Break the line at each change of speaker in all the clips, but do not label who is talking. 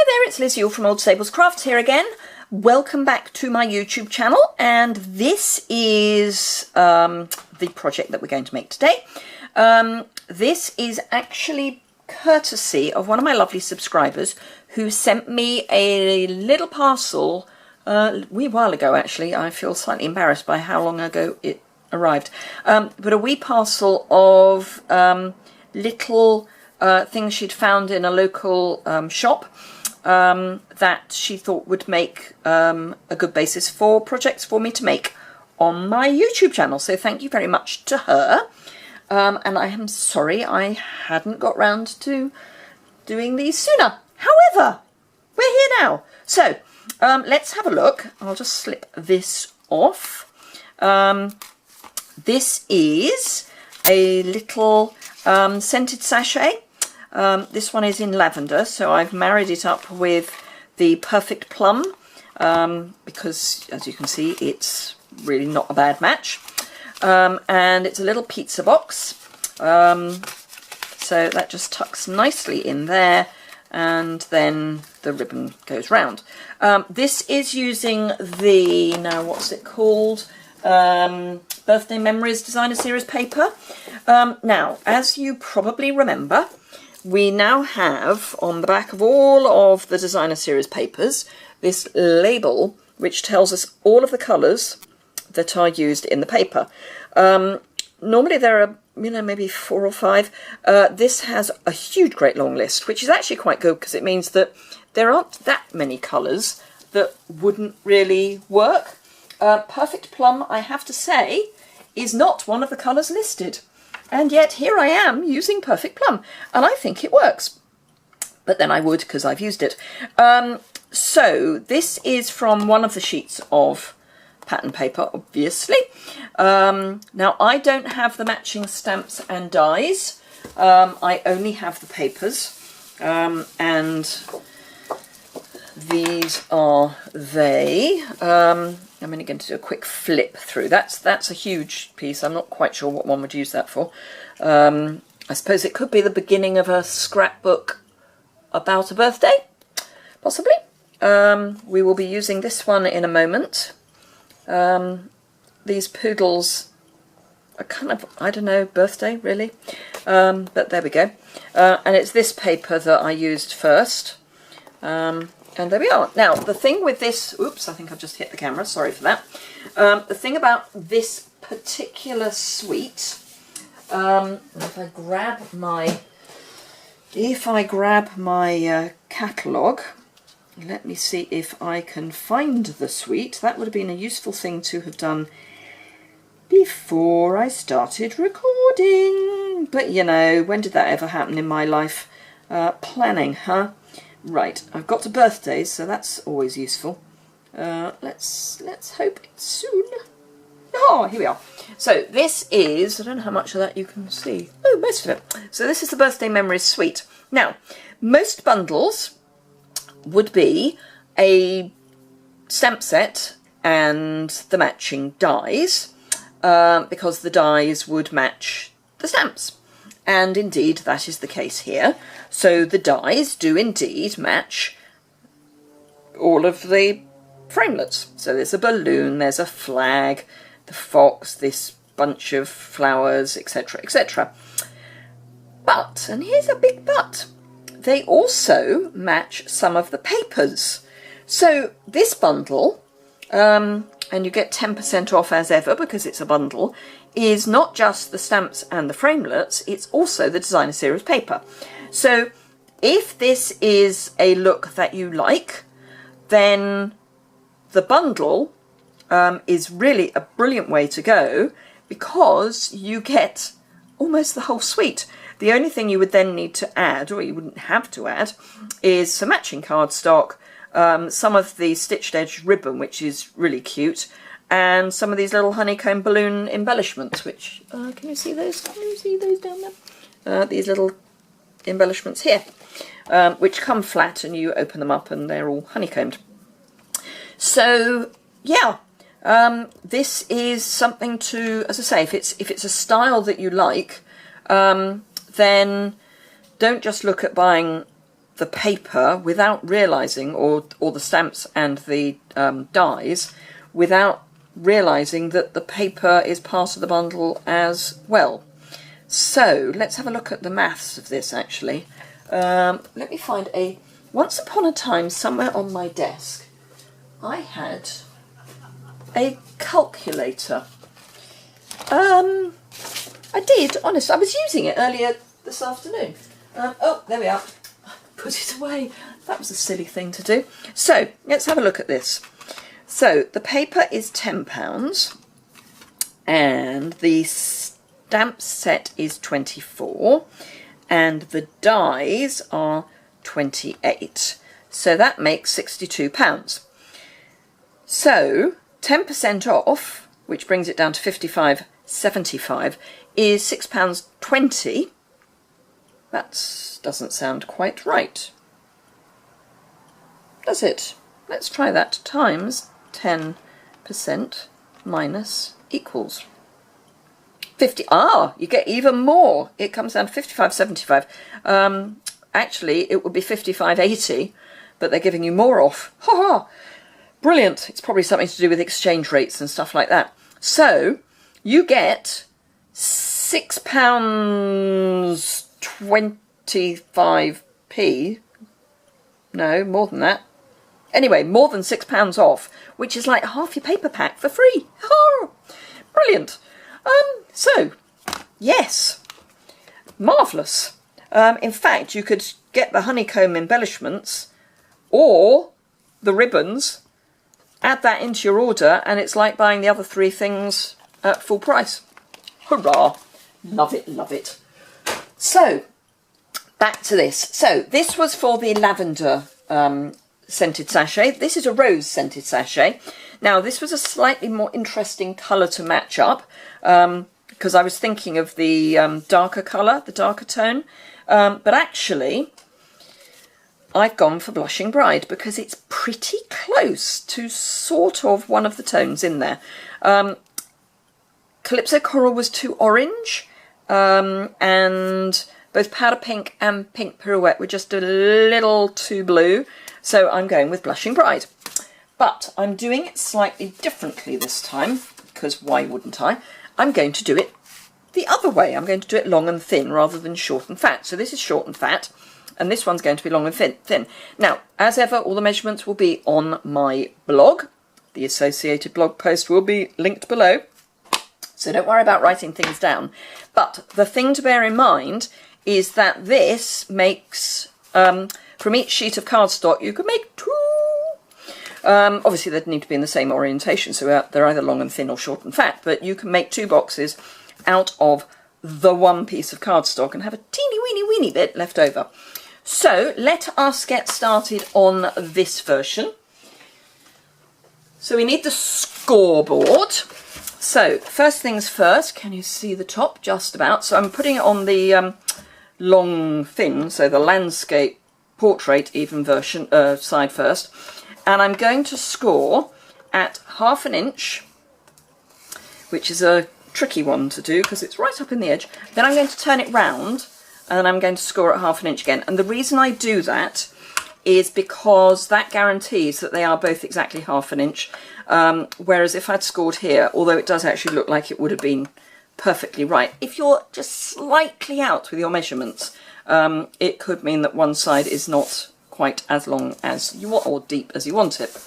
there, it's Liz Yuille from Old Stables Crafts here again. Welcome back to my YouTube channel, and this is the project that we're going to make today. This is actually courtesy of one of my lovely subscribers who sent me a little parcel a wee while ago, actually. I feel slightly embarrassed by how long ago it arrived. But a wee parcel of little things she'd found in a local shop that she thought would make a good basis for projects for me to make on my YouTube channel. So thank you very much to her. And I am sorry I hadn't got round to doing these sooner. However, we're here now. So let's have a look. I'll just slip this off. This is a little scented sachet. This one is in lavender, so I've married it up with the Perfect Plum because, as you can see, it's really not a bad match. And it's a little pizza box, so that just tucks nicely in there, and then the ribbon goes round. This is using the, now what's it called, Birthday Memories Designer Series paper. Now, as you probably remember, we now have on the back of all of the Designer Series papers this label which tells us all of the colours that are used in the paper. Normally there are, you know, maybe 4 or 5. This has a huge, great long list, which is actually quite good because it means that there aren't that many colours that wouldn't really work. Perfect Plum, I have to say, is not one of the colours listed. And yet here I am using Perfect Plum, and I think it works. But then I would, because I've used it. So this is from one of the sheets of pattern paper, obviously. Now I don't have the matching stamps and dies. I only have the papers, and these are they. I'm only going to do a quick flip through. That's a huge piece. I'm not quite sure what one would use that for. I suppose it could be the beginning of a scrapbook about a birthday, possibly. We will be using this one in a moment. These poodles are kind of, I don't know, birthday really, but there we go. And it's this paper that I used first. And there we are. Now, the thing with this, oops, I think I've just hit the camera, sorry for that. The thing about this particular suite, if I grab my catalogue, let me see if I can find the suite. That would have been a useful thing to have done before I started recording. But, you know, when did that ever happen in my life? Planning, huh? Right, I've got to birthdays, so that's always useful. Let's hope it's soon. Oh, here we are. So this is, I don't know how much of that you can see. Oh, most of it. So this is the Birthday Memories suite. Now, most bundles would be a stamp set and the matching dies, because the dies would match the stamps. And indeed, that is the case here. So the dies do indeed match all of the framelets. So there's a balloon, there's a flag, the fox, this bunch of flowers, etc., etc. But, and here's a big but, they also match some of the papers. So this bundle, and you get 10% off as ever because it's a bundle, is not just the stamps and the framelets, it's also the Designer Series paper. So if this is a look that you like, then the bundle is really a brilliant way to go because you get almost the whole suite. The only thing you would then need to add, or you wouldn't have to add, is some matching cardstock, some of the stitched edge ribbon, which is really cute, and some of these little honeycomb balloon embellishments, which, can you see those? Can you see those down there? These little embellishments here, which come flat and you open them up and they're all honeycombed. So, yeah, this is something to, as I say, if it's a style that you like, then don't just look at buying the paper without realising, or the stamps and the dies, without realising that the paper is part of the bundle as well. So let's have a look at the maths of this actually. Let me find once upon a time, somewhere on my desk, I had a calculator. I did, honest. I was using it earlier this afternoon. Oh, there we are. Put it away. That was a silly thing to do. So let's have a look at this. So the paper is £10 and the stamp set is 24 and the dies are 28. So that makes £62. So 10% off, which brings it down to £55.75, is £6.20. That doesn't sound quite right, does it? Let's try that. Times 10% minus equals 50. Ah, you get even more. It comes down to £55.75. Actually, it would be £55.80, but they're giving you more off. Ha ha! Brilliant. It's probably something to do with exchange rates and stuff like that. So you get £6.25p. No, more than that. Anyway, more than £6 off, which is like half your paper pack for free. Oh, brilliant. So, yes, marvellous. In fact, you could get the honeycomb embellishments or the ribbons, add that into your order, and it's like buying the other three things at full price. Hurrah! Love it, love it. So, back to this. So, this was for the lavender scented sachet. This is a rose scented sachet. Now, this was a slightly more interesting colour to match up, because I was thinking of the darker colour, the darker tone. But actually, I've gone for Blushing Bride because it's pretty close to sort of one of the tones in there. Calypso Coral was too orange, and both Powder Pink and Pink Pirouette were just a little too blue, so I'm going with Blushing Bride. But I'm doing it slightly differently this time, because why wouldn't I? I'm going to do it the other way. I'm going to do it long and thin rather than short and fat. So this is short and fat, and this one's going to be long and thin. Now, as ever, all the measurements will be on my blog. The associated blog post will be linked below, so don't worry about writing things down. But the thing to bear in mind is that this makes, from each sheet of cardstock, you could make two. Obviously, they'd need to be in the same orientation, so they're either long and thin or short and fat, but you can make two boxes out of the one piece of cardstock and have a teeny weeny bit left over. So let us get started on this version. So we need the scoreboard. So first things first, can you see the top? Just about. So I'm putting it on the long thin, so the landscape portrait even version side first, and I'm going to score at 1/2 inch, which is a tricky one to do because it's right up in the edge. Then I'm going to turn it round and I'm going to score at 1/2 inch again. And the reason I do that is because that guarantees that they are both exactly 1/2 inch. Whereas if I'd scored here, although it does actually look like it would have been perfectly right, if you're just slightly out with your measurements, it could mean that one side is not quite as long as you want or deep as you want it.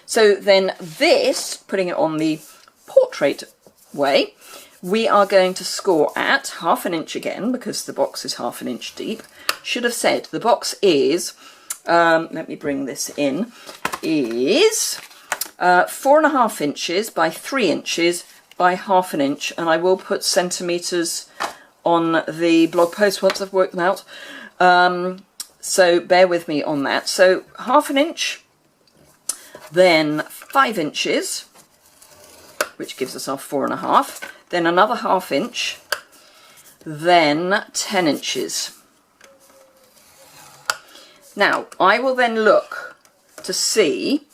So then this, putting it on the portrait way, we are going to score at 1/2 inch again because the box is 1/2 inch deep. Should have said the box is, let me bring this in, is 4.5 inches by 3 inches by 1/2 inch, and I will put centimetres on the blog post once I've worked them out. So bear with me on that. So 1/2 inch, then 5 inches, which gives us our 4.5, then another 1/2 inch, then 10 inches. Now, I will then look to see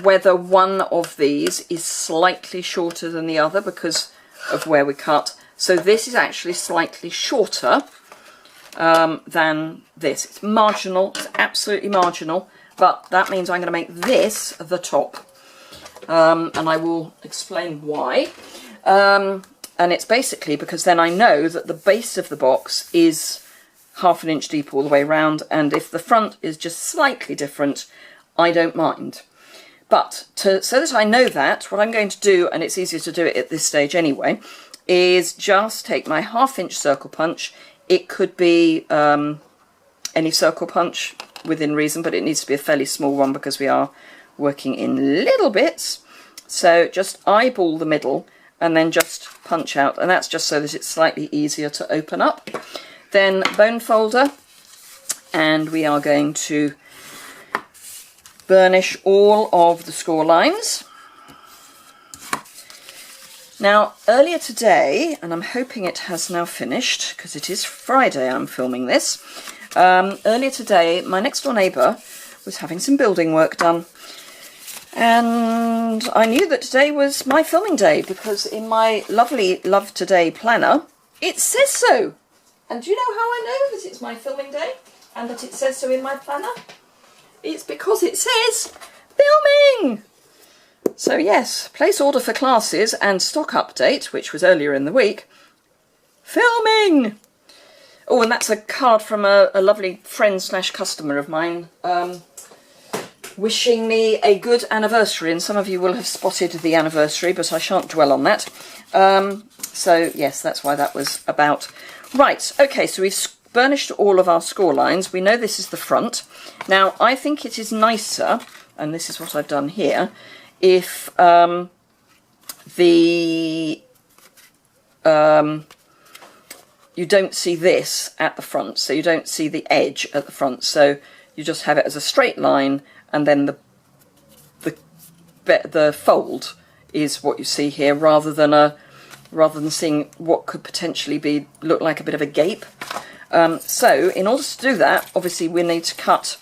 whether one of these is slightly shorter than the other because of where we cut. So this is actually slightly shorter, than this. It's marginal, it's absolutely marginal, but that means I'm going to make this the top. And I will explain why. And it's basically because then I know that the base of the box is 1/2 inch deep all the way around, and if the front is just slightly different, I don't mind. But so that I know that, what I'm going to do, and it's easier to do it at this stage anyway, is just take my 1/2 inch circle punch. It could be any circle punch within reason, but it needs to be a fairly small one because we are working in little bits. So just eyeball the middle and then just punch out, and that's just so that it's slightly easier to open up. Then bone folder, and we are going to burnish all of the score lines. Now, earlier today, and I'm hoping it has now finished because it is Friday I'm filming this, earlier today my next door neighbour was having some building work done, and I knew that today was my filming day because in my lovely Love Today planner it says so. And do you know how I know that it's my filming day and that it says so in my planner? It's because it says filming! So yes, place order for classes and stock update, which was earlier in the week. Filming! Oh, and that's a card from a lovely friend / customer of mine, wishing me a good anniversary, and some of you will have spotted the anniversary, but I shan't dwell on that. So yes, that's why that was about. Right, okay, so we've burnished all of our score lines. We know this is the front. Now, I think it is nicer, and this is what I've done here, if you don't see this at the front, so you don't see the edge at the front, so you just have it as a straight line, and then the fold is what you see here, rather than seeing what could potentially look like a bit of a gape. So in order to do that, obviously we need to cut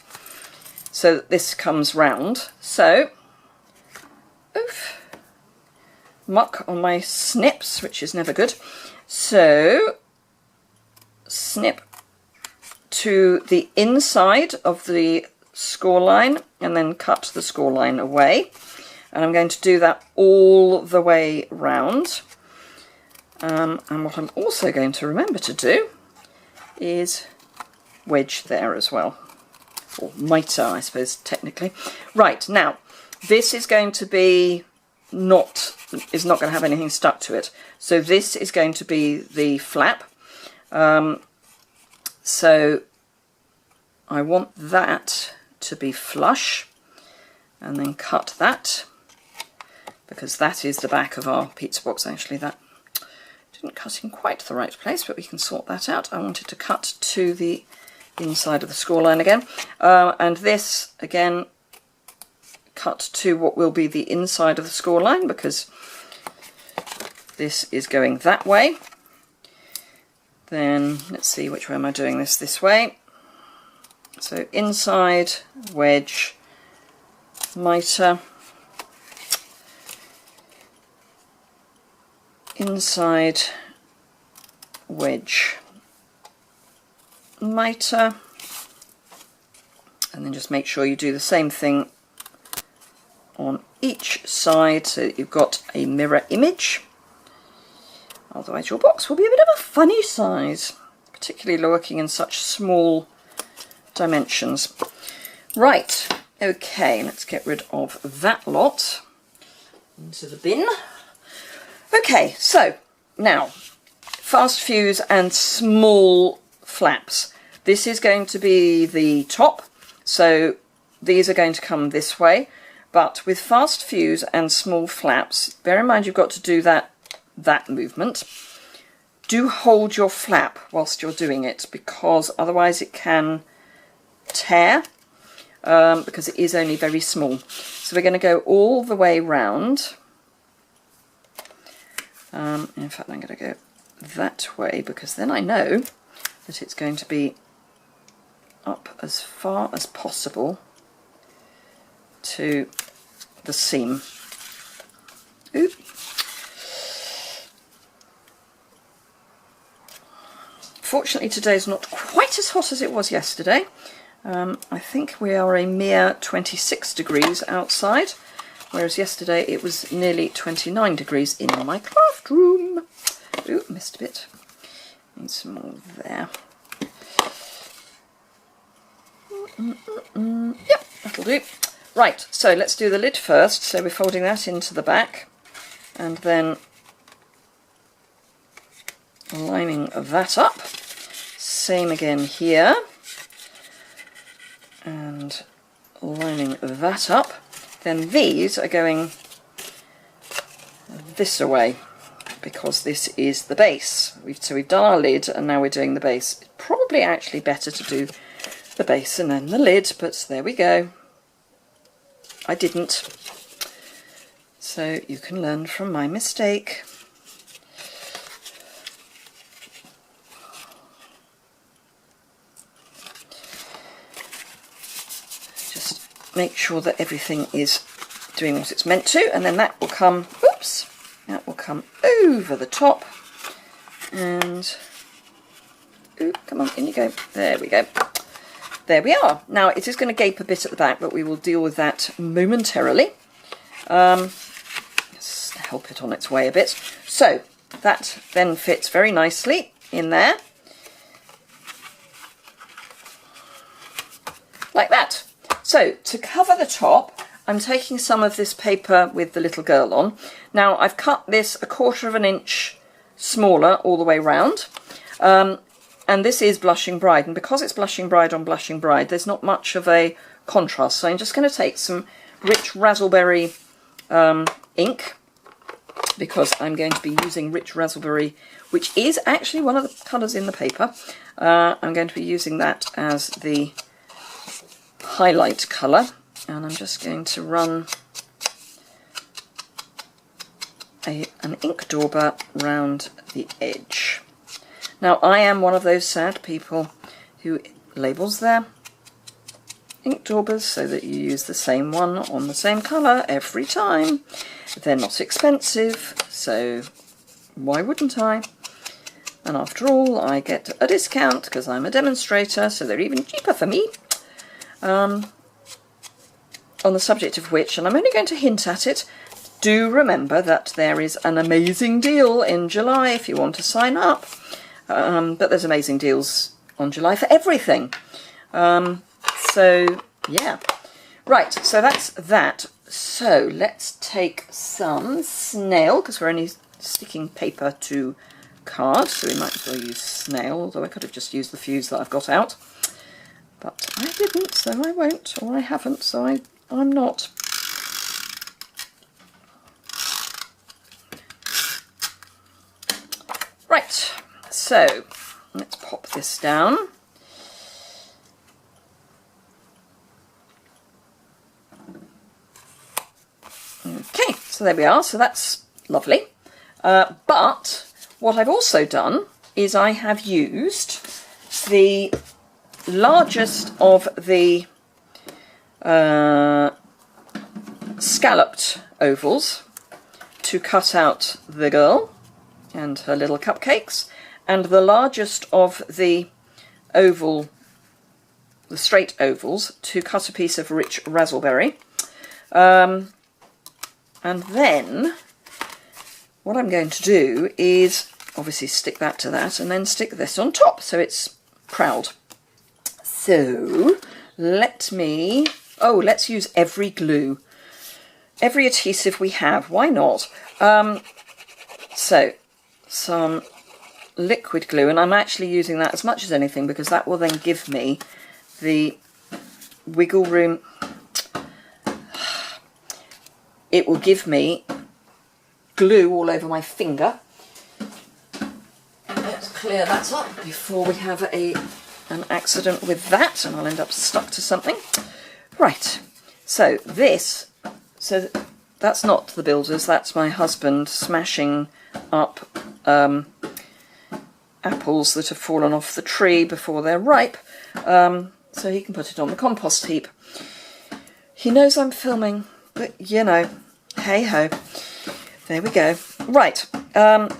so that this comes round. So, oof, muck on my snips, which is never good. So, snip to the inside of the score line and then cut the score line away. And I'm going to do that all the way round. And what I'm also going to remember to do is wedge there as well, or mitre, I suppose, technically. Right, now, this is going to be not going to have anything stuck to it. So this is going to be the flap. So I want that to be flush, and then cut that, because that is the back of our pizza box. Actually, that didn't cut in quite the right place, but we can sort that out. I wanted to cut to the inside of the score line again, and this again cut to what will be the inside of the score line, because this is going that way. Then let's see, which way am I doing this way. So inside, wedge, mitre, inside, wedge, mitre, and then just make sure you do the same thing on each side so that you've got a mirror image. Otherwise your box will be a bit of a funny size, particularly working in such small dimensions. Right, okay, let's get rid of that lot into the bin. Okay, so now fast fuse and small flaps. This is going to be the top, so these are going to come this way, but with fast fuse and small flaps, bear in mind you've got to do that movement. Do hold your flap whilst you're doing it, because otherwise it can tear, because it is only very small. So we're going to go all the way round. In fact, I'm going to go that way, because then I know that it's going to be up as far as possible to the seam. Oop. Fortunately today's not quite as hot as it was yesterday. I think we are a mere 26 degrees outside, whereas yesterday it was nearly 29 degrees in my craft room. Ooh, missed a bit. Need some more there. Yep, that'll do. Right, so let's do the lid first. So we're folding that into the back and then lining that up. Same again here. And lining that up. Then these are going this way because this is the base. So we've done our lid and now we're doing the base. It's probably actually better to do the base and then the lid, but there we go. I didn't. So you can learn from my mistake. Make sure that everything is doing what it's meant to, and then that will come, oops, that will come over the top, and, ooh, come on, in you go, there we go, there we are. Now it is going to gape a bit at the back, but we will deal with that momentarily. Just help it on its way a bit. So that then fits very nicely in there, like that. So, to cover the top, I'm taking some of this paper with the little girl on. Now, I've cut this 1/4 of an inch smaller all the way round. And this is Blushing Bride. And because it's Blushing Bride on Blushing Bride, there's not much of a contrast. So I'm just going to take some rich raspberry ink, because I'm going to be using rich raspberry, which is actually one of the colours in the paper. I'm going to be using that as the highlight colour, and I'm just going to run an ink dauber round the edge. Now I am one of those sad people who labels their ink daubers so that you use the same one on the same colour every time. They're not expensive, so why wouldn't I? And after all, I get a discount because I'm a demonstrator, so they're even cheaper for me. On the subject of which, and I'm only going to hint at it, do remember that there is an amazing deal in July if you want to sign up. But there's amazing deals on July for everything. So, yeah. Right, so that's that. So, let's take some snail, because we're only sticking paper to card, so we might as well use snail, although I could have just used the fuse that I've got out. But I didn't, so I won't, or I haven't, so I'm not. Right, so let's pop this down. Okay, so there we are, so that's lovely. But what I've also done is I have used the largest of the scalloped ovals to cut out the girl and her little cupcakes, and the largest of the straight ovals to cut a piece of rich raspberry. And then what I'm going to do is obviously stick that to that and then stick this on top so it's proud. So let's use every glue, every adhesive we have, why not? So some liquid glue, and I'm actually using that as much as anything because that will then give me the wiggle room. It will give me glue all over my finger. Let's clear that up before we have an accident with that and I'll end up stuck to something. Right, so that's not the builders, that's my husband smashing up apples that have fallen off the tree before they're ripe, so he can put it on the compost heap. He knows I'm filming, but you know, hey ho, there we go. Right,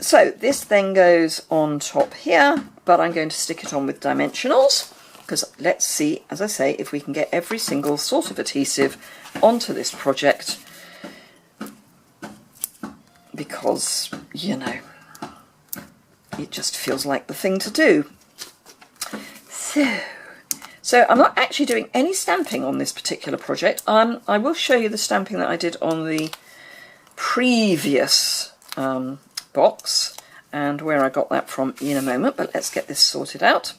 so this then goes on top here, but I'm going to stick it on with dimensionals, because let's see, as I say, if we can get every single sort of adhesive onto this project, because, you know, it just feels like the thing to do. So I'm not actually doing any stamping on this particular project. I will show you the stamping that I did on the previous box and where I got that from in a moment, but let's get this sorted out.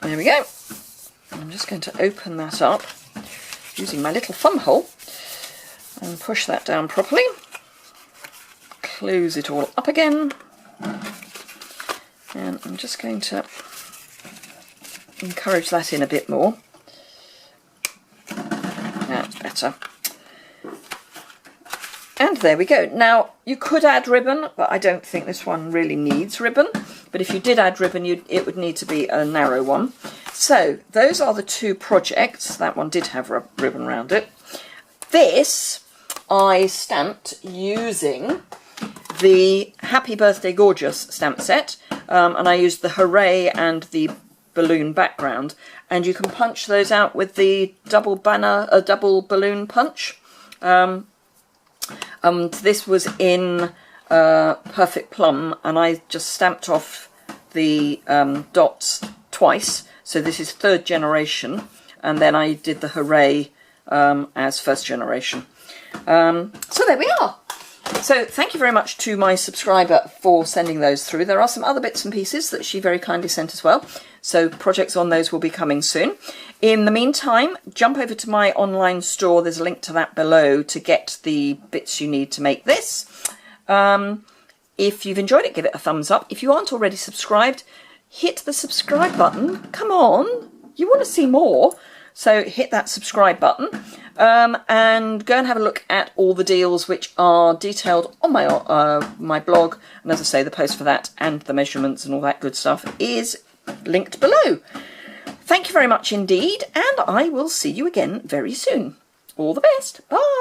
There we go. I'm just going to open that up using my little thumb hole and push that down properly. Close it all up again, and I'm just going to encourage that in a bit more. That's better. And there we go. Now, you could add ribbon, but I don't think this one really needs ribbon. But if you did add ribbon, it would need to be a narrow one. So those are the two projects. That one did have ribbon around it. This I stamped using the Happy Birthday Gorgeous stamp set, and I used the Hooray and the balloon background, and you can punch those out with the double balloon punch. This was in Perfect Plum, and I just stamped off the dots twice, so this is 3rd generation, and then I did the Hooray as 1st generation. So there we are. So thank you very much to my subscriber for sending those through. There are some other bits and pieces that she very kindly sent as well, so projects on those will be coming soon. In the meantime, jump over to my online store. There's a link to that below to get the bits you need to make this. If you've enjoyed it, give it a thumbs up. If you aren't already subscribed, hit the subscribe button. Come on, you want to see more. So hit that subscribe button and go and have a look at all the deals which are detailed on my blog. And as I say, the post for that and the measurements and all that good stuff is linked below. Thank you very much indeed, and I will see you again very soon. All the best. Bye.